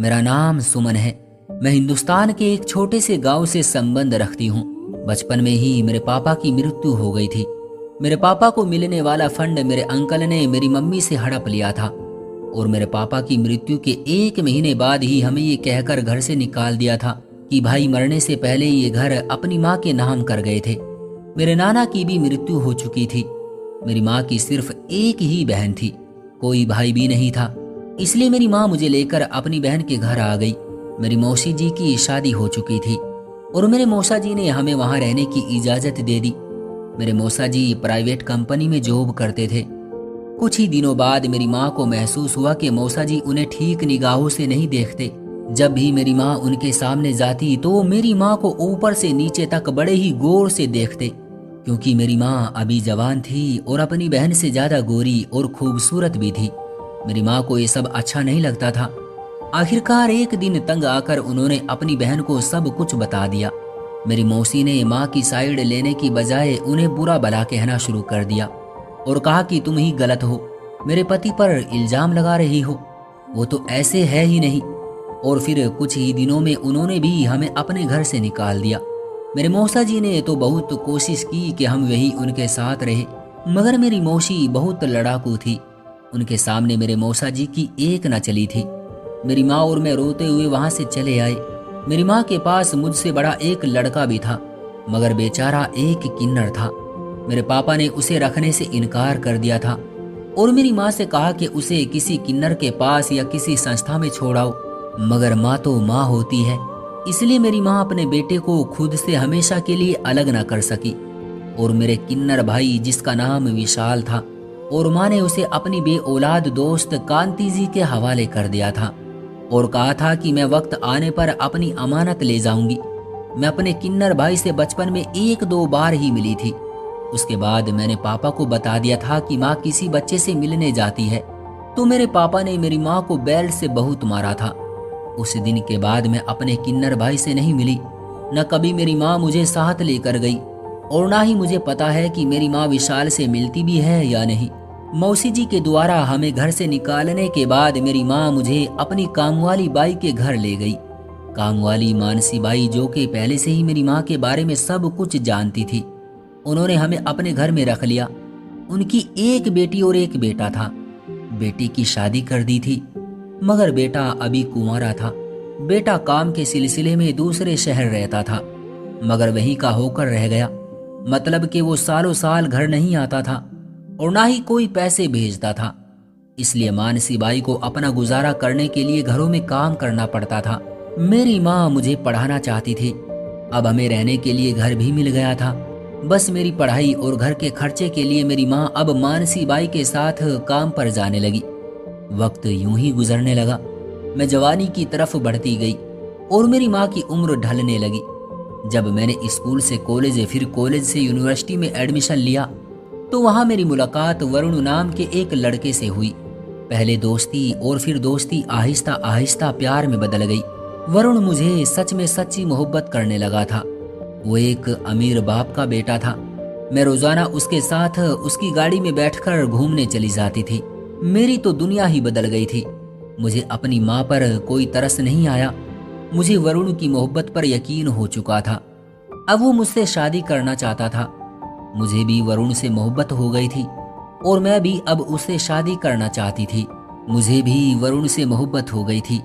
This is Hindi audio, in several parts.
मेरा नाम सुमन है। मैं हिंदुस्तान के एक छोटे से गांव से संबंध रखती हूँ। बचपन में ही मेरे पापा की मृत्यु हो गई थी। मेरे पापा को मिलने वाला फंड मेरे अंकल ने मेरी मम्मी से हड़प लिया था और मेरे पापा की मृत्यु के 1 महीने बाद ही हमें ये कहकर घर से निकाल दिया था कि भाई मरने से पहले ये घर अपनी माँ के नाम कर गए थे। मेरे नाना की भी मृत्यु हो चुकी थी। मेरी माँ की सिर्फ एक ही बहन थी, कोई भाई भी नहीं था। इसलिए मेरी माँ मुझे लेकर अपनी बहन के घर आ गई। मेरी मौसी जी की शादी हो चुकी थी और मेरे मौसा जी ने हमें वहाँ रहने की इजाज़त दे दी। मेरे मौसा जी प्राइवेट कंपनी में जॉब करते थे। कुछ ही दिनों बाद मेरी माँ को महसूस हुआ कि मौसा जी उन्हें ठीक निगाहों से नहीं देखते। जब भी मेरी माँ उनके सामने जाती तो मेरी माँ को ऊपर से नीचे तक बड़े ही गौर से देखते, क्योंकि मेरी माँ अभी जवान थी और अपनी बहन से ज़्यादा गोरी और खूबसूरत भी थी। मेरी माँ को ये सब अच्छा नहीं लगता था। आखिरकार एक दिन तंग आकर उन्होंने अपनी बहन को सब कुछ बता दिया। मेरी मौसी ने माँ की साइड लेने की बजाय उन्हें बुरा भला कहना शुरू कर दिया और कहा कि तुम ही गलत हो, मेरे पति पर इल्ज़ाम लगा रही हो, वो तो ऐसे है ही नहीं। और फिर कुछ ही दिनों में उन्होंने भी हमें अपने घर से निकाल दिया। मेरे मौसा जी ने तो बहुत कोशिश की कि हम वही उनके साथ रहे, मगर मेरी मौसी बहुत लड़ाकू थी। उनके सामने मेरे मौसा जी की एक न चली थी। मेरी माँ और मैं रोते हुए वहाँ से चले आए। मेरी माँ के पास मुझसे बड़ा एक लड़का भी था, मगर बेचारा एक किन्नर था। मेरे पापा ने उसे रखने से इनकार कर दिया था और मेरी माँ से कहा कि उसे किसी किन्नर के पास या किसी संस्था में छोड़ाओ। मगर माँ तो माँ होती है, इसलिए मेरी माँ अपने बेटे को खुद से हमेशा के लिए अलग न कर सकी। और मेरे किन्नर भाई, जिसका नाम विशाल था, और माँ ने उसे अपनी बे औलाद दोस्त कांति जी के हवाले कर दिया था और कहा था कि मैं वक्त आने पर अपनी अमानत ले जाऊंगी। मैं अपने किन्नर भाई से बचपन में 1-2 बार ही मिली थी। उसके बाद मैंने पापा को बता दिया था कि माँ किसी बच्चे से मिलने जाती है, तो मेरे पापा ने मेरी माँ को बेल्ट से बहुत मारा था। उस दिन के बाद मैं अपने किन्नर भाई से नहीं मिली, न कभी मेरी माँ मुझे साथ लेकर गई और ना ही मुझे पता है कि मेरी माँ विशाल से मिलती भी है या नहीं। मौसी जी के द्वारा हमें घर से निकालने के बाद मेरी माँ मुझे अपनी कामवाली बाई के घर ले गई। कामवाली मानसी बाई, जो कि पहले से ही मेरी माँ के बारे में सब कुछ जानती थी, उन्होंने हमें अपने घर में रख लिया। उनकी एक बेटी और एक बेटा था। बेटी की शादी कर दी थी, मगर बेटा अभी कुंवारा था। बेटा काम के सिलसिले में दूसरे शहर रहता था, मगर वहीं का होकर रह गया। मतलब कि वो सालों साल घर नहीं आता था और ना ही कोई पैसे भेजता था। इसलिए मानसी बाई को अपना गुजारा करने के लिए घरों में काम करना पड़ता था। मेरी माँ मुझे पढ़ाना चाहती थी। अब हमें रहने के लिए घर भी मिल गया था। बस मेरी पढ़ाई और घर के खर्चे के लिए मेरी माँ अब मानसी बाई के साथ काम पर जाने लगी। वक्त यूं ही गुजरने लगा। मैं जवानी की तरफ बढ़ती गई और मेरी माँ की उम्र ढलने लगी। जब मैंने स्कूल से कॉलेज, फिर कॉलेज से यूनिवर्सिटी में एडमिशन लिया, तो वहाँ मेरी मुलाकात वरुण नाम के एक लड़के से हुई। पहले दोस्ती और फिर दोस्ती आहिस्ता आहिस्ता प्यार में बदल गई। वरुण मुझे सच में सच्ची मोहब्बत करने लगा था। वो एक अमीर बाप का बेटा था। मैं रोजाना उसके साथ उसकी गाड़ी में बैठकर घूमने चली जाती थी। मेरी तो दुनिया ही बदल गई थी। मुझे अपनी माँ पर कोई तरस नहीं आया। मुझे वरुण की मोहब्बत पर यकीन हो चुका था। अब वो मुझसे शादी करना चाहता था। मुझे भी वरुण से मोहब्बत हो गई थी और मैं भी अब उससे शादी करना चाहती थी। मुझे भी वरुण से मोहब्बत हो गई थी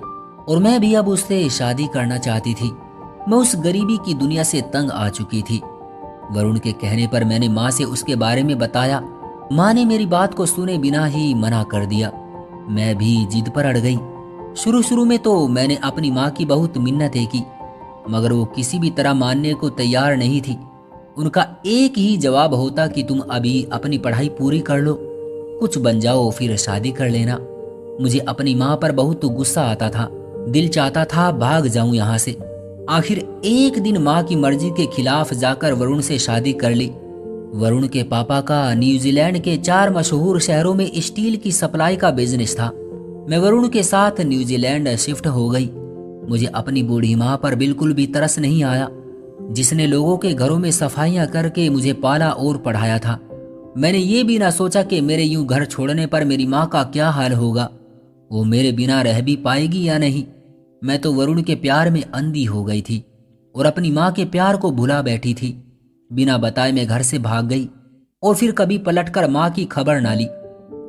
और मैं भी अब उससे शादी करना चाहती थी। मैं उस गरीबी की दुनिया से तंग आ चुकी थी। वरुण के कहने पर मैंने माँ से उसके बारे में बताया। माँ ने मेरी बात को सुने बिना ही मना कर दिया। मैं भी जिद पर अड़ गई। शुरू में तो मैंने अपनी माँ की बहुत मिन्नतें की, मगर वो किसी भी तरह मानने को तैयार नहीं थी। उनका एक ही जवाब होता कि तुम अभी अपनी पढ़ाई पूरी कर लो, कुछ बन जाओ, फिर शादी कर लेना। मुझे अपनी माँ पर बहुत गुस्सा आता था। दिल चाहता था भाग जाऊं यहाँ से। आखिर एक दिन माँ की मर्जी के खिलाफ जाकर वरुण से शादी कर ली। वरुण के पापा का न्यूजीलैंड के 4 मशहूर शहरों में स्टील की सप्लाई का बिजनेस था। मैं वरुण के साथ न्यूजीलैंड शिफ्ट हो गई। मुझे अपनी बूढ़ी माँ पर बिल्कुल भी तरस नहीं आया, जिसने लोगों के घरों में सफाइयाँ करके मुझे पाला और पढ़ाया था। मैंने ये भी ना सोचा कि मेरे यूं घर छोड़ने पर मेरी माँ का क्या हाल होगा। वो मेरे बिना रह भी पाएगी या नहीं। मैं तो वरुण के प्यार में अंधी हो गई थी और अपनी माँ के प्यार को भुला बैठी थी। बिना बताए मैं घर से भाग गई और फिर कभी पलटकर माँ की खबर ना ली।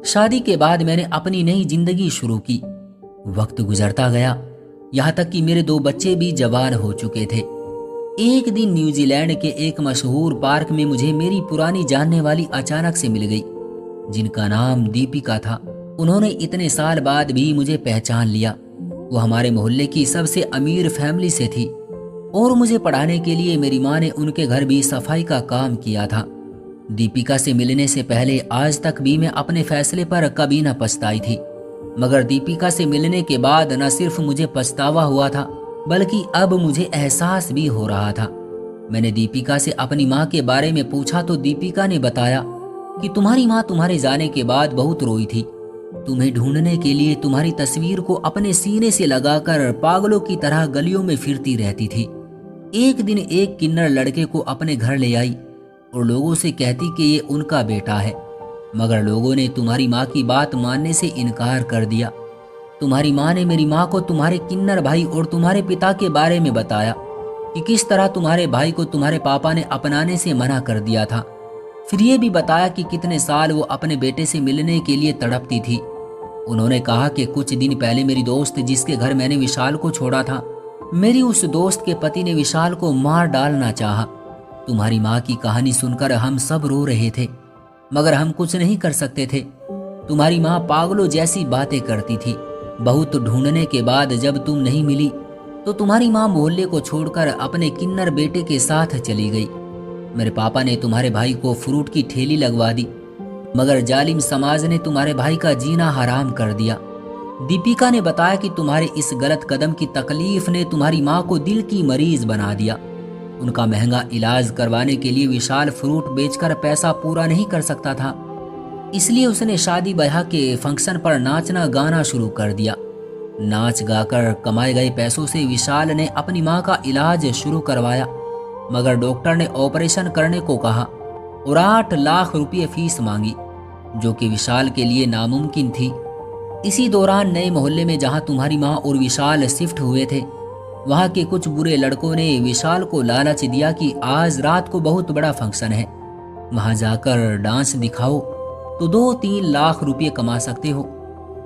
शादी के बाद मैंने अपनी नई जिंदगी शुरू की। वक्त गुजरता गया, यहाँ तक कि मेरे 2 बच्चे भी जवान हो चुके थे। एक दिन न्यूजीलैंड के एक मशहूर पार्क में मुझे मेरी पुरानी जानने वाली अचानक से मिल गई, जिनका नाम दीपिका था। उन्होंने इतने साल बाद भी मुझे पहचान लिया। वो हमारे मोहल्ले की सबसे अमीर फैमिली से थी और मुझे पढ़ाने के लिए मेरी माँ ने उनके घर भी सफाई का काम किया था। दीपिका से मिलने से पहले आज तक भी मैं अपने फैसले पर कभी न पछताई थी, मगर दीपिका से मिलने के बाद न सिर्फ मुझे पछतावा हुआ था बल्कि अब मुझे एहसास भी हो रहा था। मैंने दीपिका से अपनी माँ के बारे में पूछा तो दीपिका ने बताया कि तुम्हारी माँ तुम्हारे जाने के बाद बहुत रोई थी। तुम्हें ढूंढने के लिए तुम्हारी तस्वीर को अपने सीने से लगाकर पागलों की तरह गलियों में फिरती रहती थी। एक दिन एक किन्नर लड़के को अपने घर ले आई और लोगों से कहती कि ये उनका बेटा है, मगर लोगों ने तुम्हारी माँ की बात मानने से इनकार कर दिया। तुम्हारी माँ ने मेरी माँ को तुम्हारे किन्नर भाई और तुम्हारे पिता के बारे में बताया कि किस तरह तुम्हारे भाई को तुम्हारे पापा ने अपनाने से मना कर दिया था। फिर ये भी बताया कि कितने साल वो अपने बेटे से मिलने के लिए तड़पती थी। उन्होंने कहा कि कुछ दिन पहले मेरी दोस्त जिसके घर मैंने विशाल को छोड़ा था, मेरी उस दोस्त के पति ने विशाल को मार डालना चाहा। तुम्हारी माँ की कहानी सुनकर हम सब रो रहे थे, मगर हम कुछ नहीं कर सकते थे। तुम्हारी माँ पागलों जैसी बातें करती थी। बहुत ढूंढने के बाद जब तुम नहीं मिली तो तुम्हारी माँ मोहल्ले को छोड़कर अपने किन्नर बेटे के साथ चली गई। मेरे पापा ने तुम्हारे भाई को फ्रूट की ठेली लगवा दी, मगर जालिम समाज ने तुम्हारे भाई का जीना हराम कर दिया। दीपिका ने बताया कि तुम्हारे इस गलत कदम की तकलीफ ने तुम्हारी माँ को दिल की मरीज बना दिया। उनका महंगा इलाज करवाने के लिए विशाल फ्रूट बेचकर पैसा पूरा नहीं कर सकता था, इसलिए उसने शादी ब्याह के फंक्शन पर नाचना गाना शुरू कर दिया। नाच गाकर कमाए गए पैसों से विशाल ने अपनी माँ का इलाज शुरू करवाया, मगर डॉक्टर ने ऑपरेशन करने को कहा और 8 लाख रुपये फीस मांगी, जो कि विशाल के लिए नामुमकिन थी। इसी दौरान नए मोहल्ले में जहां तुम्हारी माँ और विशाल शिफ्ट हुए थे, वहां के कुछ बुरे लड़कों ने विशाल को लालच दिया कि आज रात को बहुत बड़ा फंक्शन है, वहां जाकर डांस दिखाओ तो 2-3 लाख रुपये कमा सकते हो।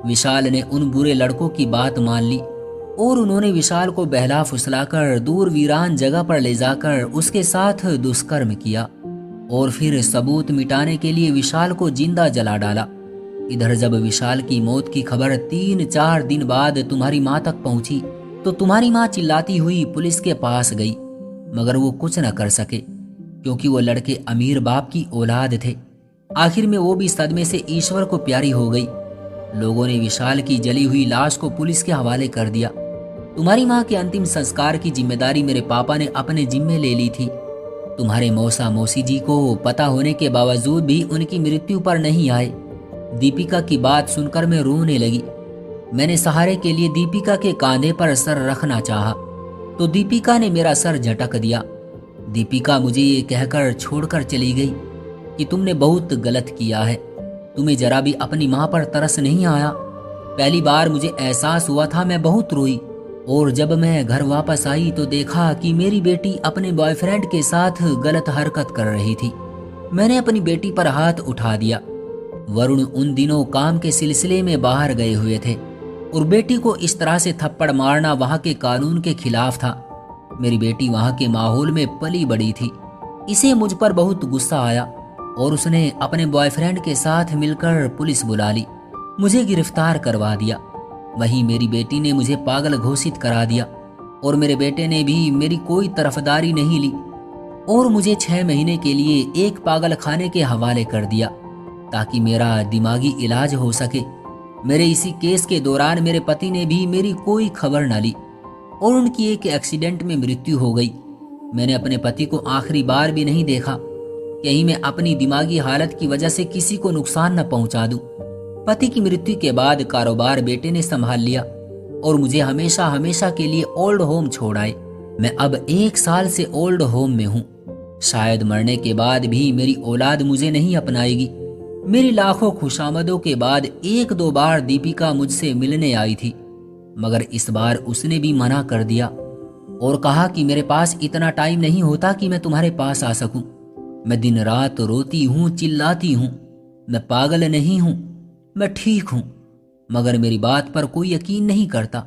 विशाल ने उन बुरे लड़कों की बात मान ली और उन्होंने विशाल को बहला फुसलाकर दूर वीरान जगह पर ले जाकर उसके साथ दुष्कर्म किया और फिर सबूत मिटाने के लिए विशाल को जिंदा जला डाला। इधर जब विशाल की मौत की खबर 3-4 दिन बाद तुम्हारी माँ तक पहुंची तो तुम्हारी माँ चिल्लाती हुई पुलिस के पास गई, मगर वो कुछ न कर सके क्योंकि वो लड़के अमीर बाप की औलाद थे। आखिर में वो भी सदमे से ईश्वर को प्यारी हो गई। लोगों ने विशाल की जली हुई लाश को पुलिस के हवाले कर दिया। तुम्हारी माँ के अंतिम संस्कार की जिम्मेदारी मेरे पापा ने अपने जिम्मे ले ली थी। तुम्हारे मौसा मौसी जी को पता होने के बावजूद भी उनकी मृत्यु पर नहीं आए। दीपिका की बात सुनकर मैं रोने लगी। मैंने सहारे के लिए दीपिका के कांधे पर सर रखना चाहा तो दीपिका ने मेरा सर झटक दिया। दीपिका मुझे ये कहकर छोड़कर चली गई कि तुमने बहुत गलत किया है, तुम्हें जरा भी अपनी माँ पर तरस नहीं आया। पहली बार मुझे एहसास हुआ था, मैं बहुत रोई और जब मैं घर वापस आई तो देखा कि मेरी बेटी अपने बॉयफ्रेंड के साथ गलत हरकत कर रही थी। मैंने अपनी बेटी पर हाथ उठा दिया। वरुण उन दिनों काम के सिलसिले में बाहर गए हुए थे और बेटी को इस तरह से थप्पड़ मारना वहाँ के कानून के खिलाफ था। मेरी बेटी वहाँ के माहौल में पली बड़ी थी। इसे मुझ पर बहुत गुस्सा आया और उसने अपने बॉयफ्रेंड के साथ मिलकर पुलिस बुला ली, मुझे गिरफ्तार करवा दिया। वहीं मेरी बेटी ने मुझे पागल घोषित करा दिया और मेरे बेटे ने भी मेरी कोई तरफदारी नहीं ली और मुझे 6 महीने के लिए एक पागल खाने के हवाले कर दिया ताकि मेरा दिमागी इलाज हो सके। मेरे इसी केस के दौरान मेरे पति ने भी मेरी कोई खबर न ली और उनकी एक एक्सीडेंट में मृत्यु हो गई। मैंने अपने पति को आखिरी बार भी नहीं देखा, कहीं मैं अपनी दिमागी हालत की वजह से किसी को नुकसान न पहुंचा दूं। पति की मृत्यु के बाद कारोबार बेटे ने संभाल लिया और मुझे हमेशा हमेशा के लिए ओल्ड होम छोड़ आए। मैं अब 1 साल से ओल्ड होम में हूँ। शायद मरने के बाद भी मेरी औलाद मुझे नहीं अपनाएगी। मेरी लाखों खुशामदों के बाद 1-2 बार दीपिका मुझसे मिलने आई थी, मगर इस बार उसने भी मना कर दिया और कहा कि मेरे पास इतना टाइम नहीं होता कि मैं तुम्हारे पास आ सकूं। मैं दिन रात रोती हूं, चिल्लाती हूं। मैं पागल नहीं हूं, मैं ठीक हूं, मगर मेरी बात पर कोई यकीन नहीं करता।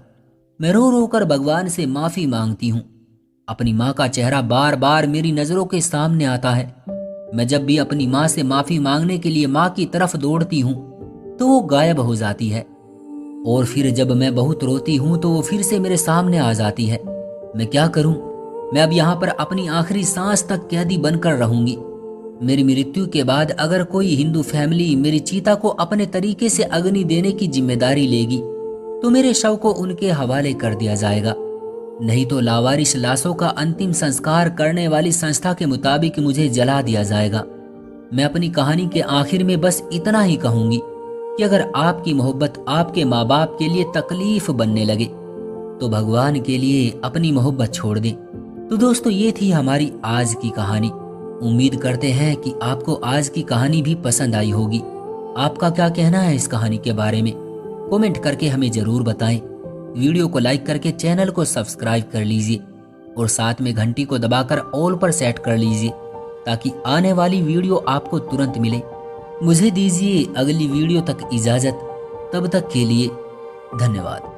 मैं रो रो कर भगवान से माफी मांगती हूं। अपनी माँ का चेहरा बार बार मेरी नजरों के सामने आता है। मैं जब भी अपनी माँ से माफी मांगने के लिए माँ की तरफ दौड़ती हूँ तो वो गायब हो जाती है, और फिर जब मैं बहुत रोती हूँ तो वो फिर से मेरे सामने आ जाती है। मैं क्या करूं? मैं अब यहाँ पर अपनी आखिरी सांस तक कैदी बनकर रहूंगी। मेरी मृत्यु के बाद अगर कोई हिंदू फैमिली मेरी चीता को अपने तरीके से अग्नि देने की जिम्मेदारी लेगी तो मेरे शव को उनके हवाले कर दिया जाएगा, नहीं तो लावारिस लाशों का अंतिम संस्कार करने वाली संस्था के मुताबिक मुझे जला दिया जाएगा। मैं अपनी कहानी के आखिर में बस इतना ही कहूंगी कि अगर आपकी मोहब्बत आपके माँ बाप के लिए तकलीफ बनने लगे तो भगवान के लिए अपनी मोहब्बत छोड़ दें। तो दोस्तों, ये थी हमारी आज की कहानी। उम्मीद करते हैं कि आपको आज की कहानी भी पसंद आई होगी। आपका क्या कहना है इस कहानी के बारे में? कमेंट करके हमें जरूर बताएं। वीडियो को लाइक करके चैनल को सब्सक्राइब कर लीजिए और साथ में घंटी को दबाकर ऑल पर सेट कर लीजिए ताकि आने वाली वीडियो आपको तुरंत मिले। मुझे दीजिए अगली वीडियो तक इजाजत। तब तक के लिए धन्यवाद।